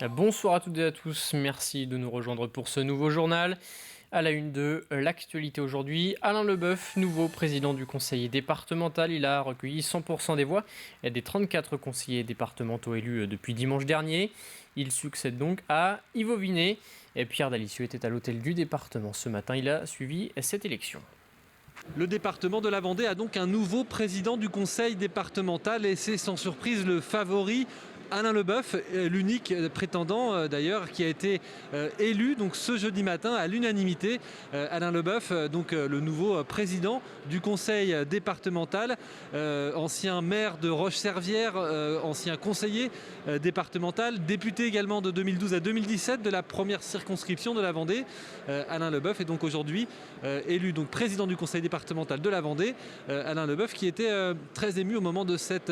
Bonsoir à toutes et à tous, merci de nous rejoindre pour ce nouveau journal. À la une de l'actualité aujourd'hui, Alain Leboeuf, nouveau président du conseil départemental. Il a recueilli 100% des voix des 34 conseillers départementaux élus depuis dimanche dernier. Il succède donc à Yves Vinet. Et Pierre Dalicieux était à l'hôtel du département ce matin. Il a suivi cette élection. Le département de la Vendée a donc un nouveau président du conseil départemental et c'est sans surprise le favori Alain Leboeuf, l'unique prétendant d'ailleurs qui a été élu donc ce jeudi matin à l'unanimité. Alain Leboeuf, donc le nouveau président du conseil départemental, ancien maire de Roche-Servière, ancien conseiller départemental, député également de 2012 à 2017 de la première circonscription de la Vendée. Alain Leboeuf est donc aujourd'hui élu donc président du conseil départemental de la Vendée. Alain Leboeuf qui était très ému au moment de cette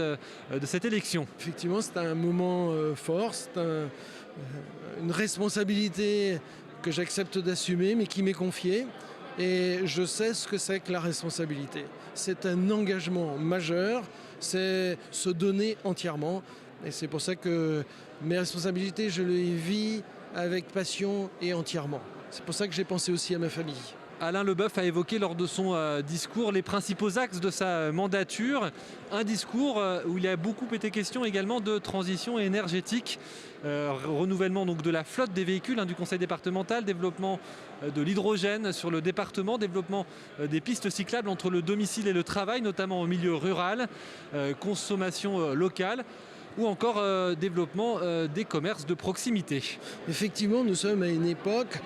élection. Effectivement, c'est un moment fort, c'est une responsabilité que j'accepte d'assumer mais qui m'est confiée et je sais ce que c'est que la responsabilité. C'est un engagement majeur, c'est se donner entièrement et c'est pour ça que mes responsabilités, je les vis avec passion et entièrement. C'est pour ça que j'ai pensé aussi à ma famille. Alain Leboeuf a évoqué lors de son discours les principaux axes de sa mandature. Un discours où il a beaucoup été question également de transition énergétique, renouvellement donc de la flotte des véhicules du conseil départemental, développement de l'hydrogène sur le département, développement des pistes cyclables entre le domicile et le travail, notamment au milieu rural, consommation locale ou encore développement des commerces de proximité. Effectivement, nous sommes à une époque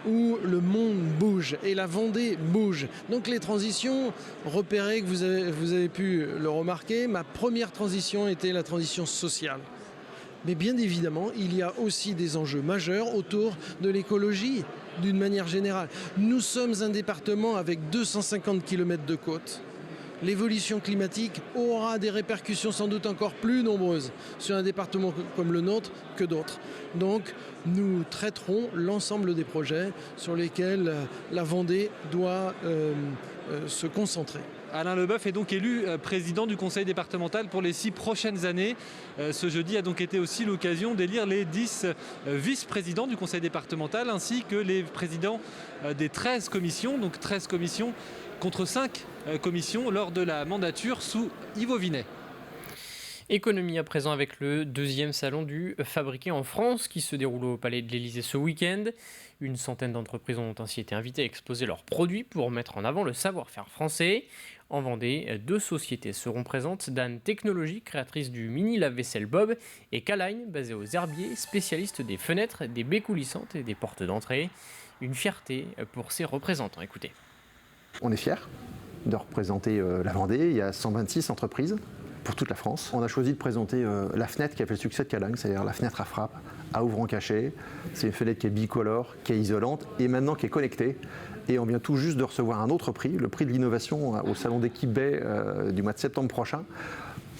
où le monde bouge et la Vendée bouge. Donc les transitions, repérées que vous avez pu le remarquer, ma première transition était la transition sociale. Mais bien évidemment, il y a aussi des enjeux majeurs autour de l'écologie d'une manière générale. Nous sommes un département avec 250 km de côte. L'évolution climatique aura des répercussions sans doute encore plus nombreuses sur un département comme le nôtre que d'autres. Donc nous traiterons l'ensemble des projets sur lesquels la Vendée doit se concentrer. Alain Leboeuf est donc élu président du conseil départemental pour les 6 prochaines années. Ce jeudi a donc été aussi l'occasion d'élire les 10 vice-présidents du conseil départemental ainsi que les présidents des 13 commissions, donc 13 commissions contre 5 commissions lors de la mandature sous Yves Vinet. Économie à présent avec le deuxième salon du Fabriqué en France qui se déroule au Palais de l'Élysée ce week-end. Une centaine d'entreprises ont ainsi été invitées à exposer leurs produits pour mettre en avant le savoir-faire français. En Vendée, 2 sociétés seront présentes, Dan Technologies, créatrice du mini lave-vaisselle Bob, et K-Line, basée aux Herbiers, spécialiste des fenêtres, des baies coulissantes et des portes d'entrée. Une fierté pour ses représentants. Écoutez. On est fiers de représenter la Vendée. Il y a 126 entreprises pour toute la France. On a choisi de présenter la fenêtre qui a fait le succès de K-Line, c'est-à-dire la fenêtre à frappe, à ouvrant caché. C'est une fenêtre qui est bicolore, qui est isolante et maintenant qui est connectée. Et on vient tout juste de recevoir un autre prix, le prix de l'innovation au salon d'Equibay du mois de septembre prochain.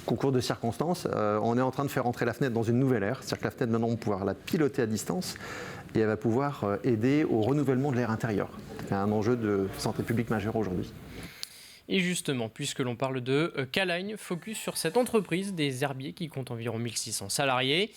Concours de circonstances, on est en train de faire entrer la fenêtre dans une nouvelle ère. C'est-à-dire que la fenêtre, maintenant, on va pouvoir la piloter à distance et elle va pouvoir aider au renouvellement de l'air intérieur. C'est un enjeu de santé publique majeur aujourd'hui. Et justement, puisque l'on parle de K-Line, focus sur cette entreprise des herbiers qui compte environ 1600 salariés.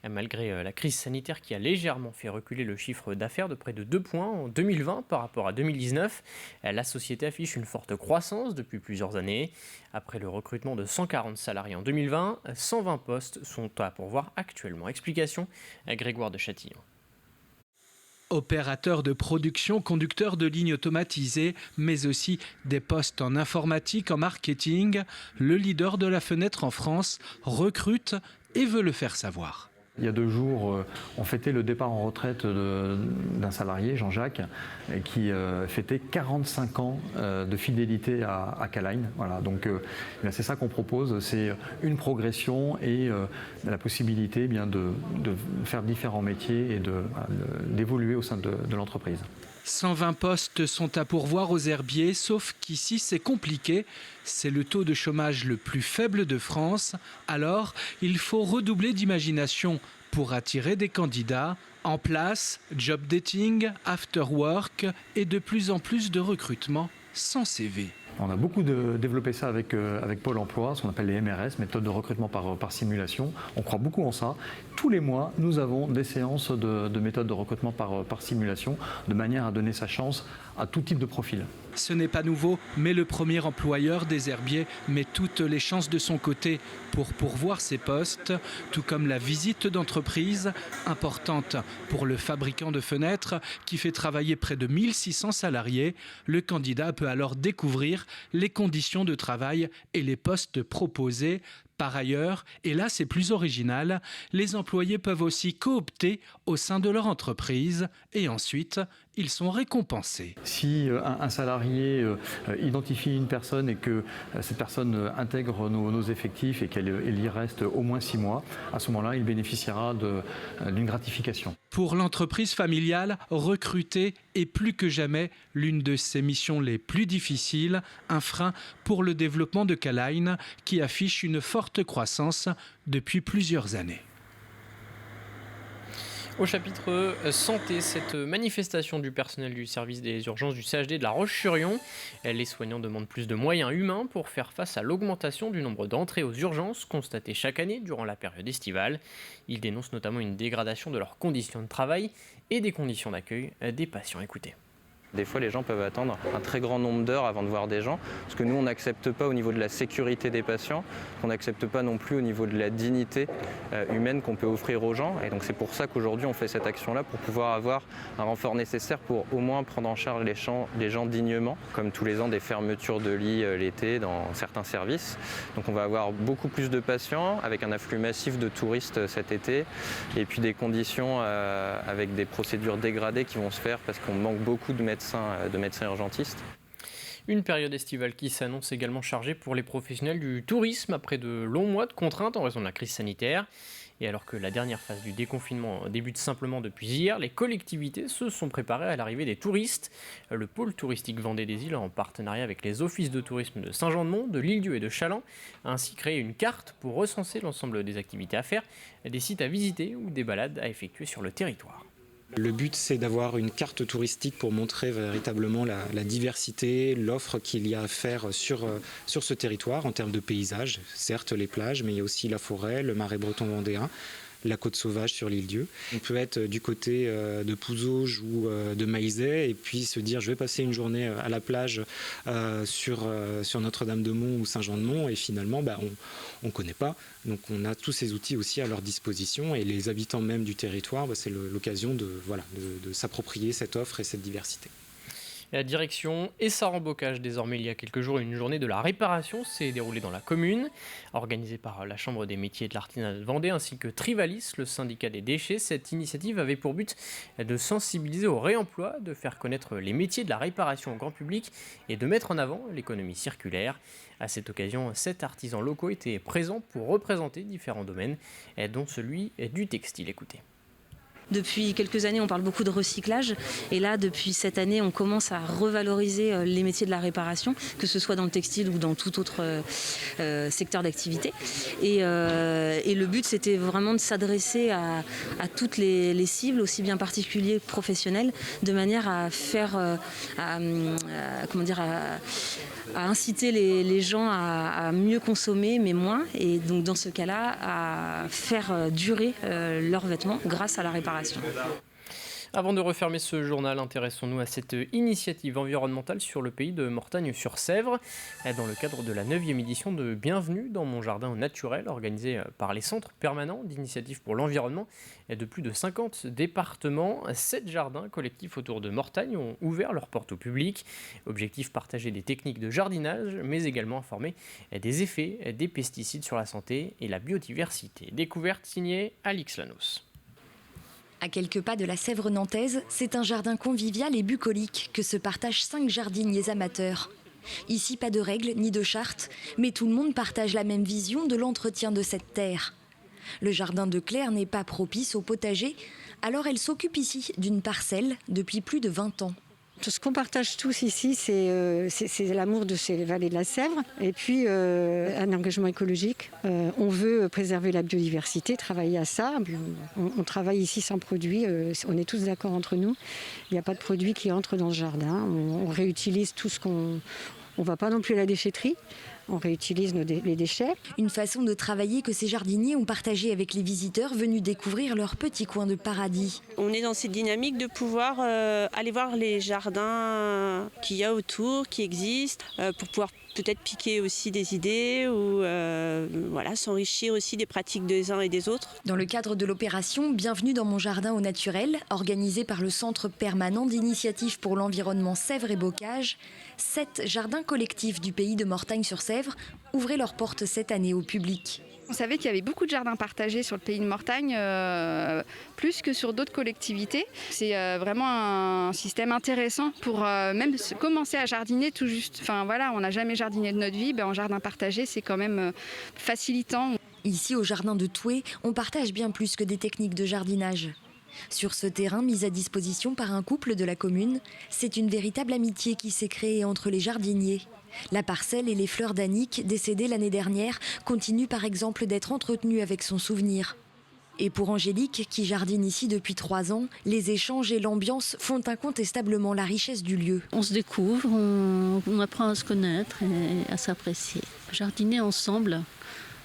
Malgré la crise sanitaire qui a légèrement fait reculer le chiffre d'affaires de près de 2 points en 2020 par rapport à 2019, la société affiche une forte croissance depuis plusieurs années. Après le recrutement de 140 salariés en 2020, 120 postes sont à pourvoir actuellement. Explication à Grégoire de Châtillon. Opérateur de production, conducteur de lignes automatisées, mais aussi des postes en informatique, en marketing, le leader de la fenêtre en France recrute et veut le faire savoir. Il y a 2 jours, on fêtait le départ en retraite d'un salarié, Jean-Jacques, qui fêtait 45 ans de fidélité à K-Line. Voilà, donc c'est ça qu'on propose, c'est une progression et la possibilité de faire différents métiers et d'évoluer au sein de l'entreprise. 120 postes sont à pourvoir aux herbiers, sauf qu'ici c'est compliqué. C'est le taux de chômage le plus faible de France. Alors, il faut redoubler d'imagination pour attirer des candidats. En place, job dating, after work et de plus en plus de recrutement sans CV. On a beaucoup développé ça avec Pôle emploi, ce qu'on appelle les MRS, méthodes de recrutement par simulation. On croit beaucoup en ça. Tous les mois, nous avons des séances de méthodes de recrutement par simulation, de manière à donner sa chance à tout type de profil. Ce n'est pas nouveau, mais le premier employeur des herbiers met toutes les chances de son côté pour pourvoir ses postes, tout comme la visite d'entreprise, importante pour le fabricant de fenêtres qui fait travailler près de 1600 salariés. Le candidat peut alors découvrir les conditions de travail et les postes proposés. Par ailleurs, et là c'est plus original, les employés peuvent aussi coopter au sein de leur entreprise et ensuite ils sont récompensés. Si un salarié identifie une personne et que cette personne intègre nos effectifs et qu'elle y reste au moins 6 mois, à ce moment-là, il bénéficiera d'une gratification. Pour l'entreprise familiale, recruter est plus que jamais l'une de ses missions les plus difficiles, un frein pour le développement de Calain qui affiche une forte croissance depuis plusieurs années. Au chapitre santé, cette manifestation du personnel du service des urgences du CHD de La Roche-sur-Yon, les soignants demandent plus de moyens humains pour faire face à l'augmentation du nombre d'entrées aux urgences constatées chaque année durant la période estivale. Ils dénoncent notamment une dégradation de leurs conditions de travail et des conditions d'accueil des patients. Écoutez. Des fois, les gens peuvent attendre un très grand nombre d'heures avant de voir des gens, parce que nous, on n'accepte pas au niveau de la sécurité des patients, on n'accepte pas non plus au niveau de la dignité humaine qu'on peut offrir aux gens. Et donc c'est pour ça qu'aujourd'hui, on fait cette action-là, pour pouvoir avoir un renfort nécessaire pour au moins prendre en charge les gens dignement, comme tous les ans des fermetures de lits l'été dans certains services. Donc on va avoir beaucoup plus de patients, avec un afflux massif de touristes cet été, et puis des conditions avec des procédures dégradées qui vont se faire parce qu'on manque beaucoup de médecins urgentistes. Une période estivale qui s'annonce également chargée pour les professionnels du tourisme après de longs mois de contraintes en raison de la crise sanitaire. Et alors que la dernière phase du déconfinement débute simplement depuis hier, les collectivités se sont préparées à l'arrivée des touristes. Le pôle touristique Vendée des Îles, en partenariat avec les offices de tourisme de Saint-Jean-de-Mont, de l'Île-Dieu et de Challans, a ainsi créé une carte pour recenser l'ensemble des activités à faire, des sites à visiter ou des balades à effectuer sur le territoire. Le but, c'est d'avoir une carte touristique pour montrer véritablement la diversité, l'offre qu'il y a à faire sur ce territoire en termes de paysages. Certes, les plages, mais il y a aussi la forêt, le marais breton vendéen, la côte sauvage sur l'Île-Dieu. On peut être du côté de Pouzauges ou de Maizet et puis se dire je vais passer une journée à la plage sur Notre-Dame-de-Mont ou Saint-Jean-de-Mont et finalement on ne connaît pas. Donc on a tous ces outils aussi à leur disposition et les habitants même du territoire, c'est l'occasion de s'approprier cette offre et cette diversité. La direction Essarts-en-Bocage, désormais il y a quelques jours, une journée de la réparation s'est déroulée dans la commune. Organisée par la Chambre des métiers et de l'artisanat de Vendée ainsi que Trivalis, le syndicat des déchets, cette initiative avait pour but de sensibiliser au réemploi, de faire connaître les métiers de la réparation au grand public et de mettre en avant l'économie circulaire. À cette occasion, 7 artisans locaux étaient présents pour représenter différents domaines, dont celui du textile. Écoutez. Depuis quelques années, on parle beaucoup de recyclage. Et là, depuis cette année, on commence à revaloriser les métiers de la réparation, que ce soit dans le textile ou dans tout autre secteur d'activité. Et le but, c'était vraiment de s'adresser à toutes les cibles, aussi bien particuliers que professionnels, de manière à faire, à inciter les gens à mieux consommer, mais moins. Et donc, dans ce cas-là, à faire durer leurs vêtements grâce à la réparation. Avant de refermer ce journal, intéressons-nous à cette initiative environnementale sur le pays de Mortagne-sur-Sèvre, dans le cadre de la 9e édition de Bienvenue dans mon jardin au naturel, organisée par les centres permanents d'initiatives pour l'environnement de plus de 50 départements. 7 jardins collectifs autour de Mortagne ont ouvert leurs portes au public. Objectif, partager des techniques de jardinage, mais également informer des effets des pesticides sur la santé et la biodiversité. Découverte signée Alix Lanos. À quelques pas de la Sèvre nantaise, c'est un jardin convivial et bucolique que se partagent 5 jardiniers amateurs. Ici, pas de règles ni de chartes, mais tout le monde partage la même vision de l'entretien de cette terre. Le jardin de Claire n'est pas propice au potager, alors elle s'occupe ici d'une parcelle depuis plus de 20 ans. Ce qu'on partage tous ici, c'est l'amour de ces vallées de la Sèvre et puis un engagement écologique. On veut préserver la biodiversité, travailler à ça. On travaille ici sans produits, on est tous d'accord entre nous. Il n'y a pas de produits qui entrent dans le jardin. On réutilise tout ce qu'on On ne va pas non plus à la déchetterie. On réutilise les déchets. Une façon de travailler que ces jardiniers ont partagée avec les visiteurs venus découvrir leur petit coin de paradis. On est dans cette dynamique de pouvoir aller voir les jardins qu'il y a autour, qui existent, pour pouvoir peut-être piquer aussi des idées ou s'enrichir aussi des pratiques des uns et des autres. Dans le cadre de l'opération Bienvenue dans mon jardin au naturel, organisée par le Centre permanent d'initiative pour l'environnement Sèvres et Bocage, 7 jardins collectifs du pays de Mortagne-sur-Sèvre ouvraient leurs portes cette année au public. On savait qu'il y avait beaucoup de jardins partagés sur le pays de Mortagne, plus que sur d'autres collectivités. C'est vraiment un système intéressant pour même commencer à jardiner tout juste. Enfin voilà, on n'a jamais jardiné de notre vie, en jardin partagé c'est quand même facilitant. Ici au jardin de Toué, on partage bien plus que des techniques de jardinage. Sur ce terrain mis à disposition par un couple de la commune, c'est une véritable amitié qui s'est créée entre les jardiniers. La parcelle et les fleurs d'Annick, décédées l'année dernière, continuent par exemple d'être entretenues avec son souvenir. Et pour Angélique, qui jardine ici depuis 3 ans, les échanges et l'ambiance font incontestablement la richesse du lieu. On se découvre, on apprend à se connaître et à s'apprécier. Jardiner ensemble,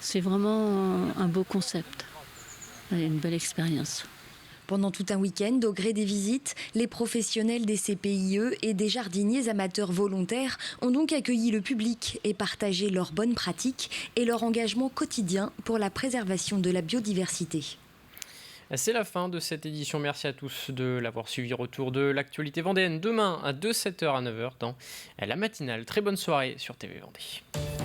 c'est vraiment un beau concept et une belle expérience. Pendant tout un week-end, au gré des visites, les professionnels des CPIE et des jardiniers amateurs volontaires ont donc accueilli le public et partagé leurs bonnes pratiques et leur engagement quotidien pour la préservation de la biodiversité. C'est la fin de cette édition. Merci à tous de l'avoir suivi. Retour de l'actualité vendéenne demain de 7h à 9h dans la matinale. Très bonne soirée sur TV Vendée.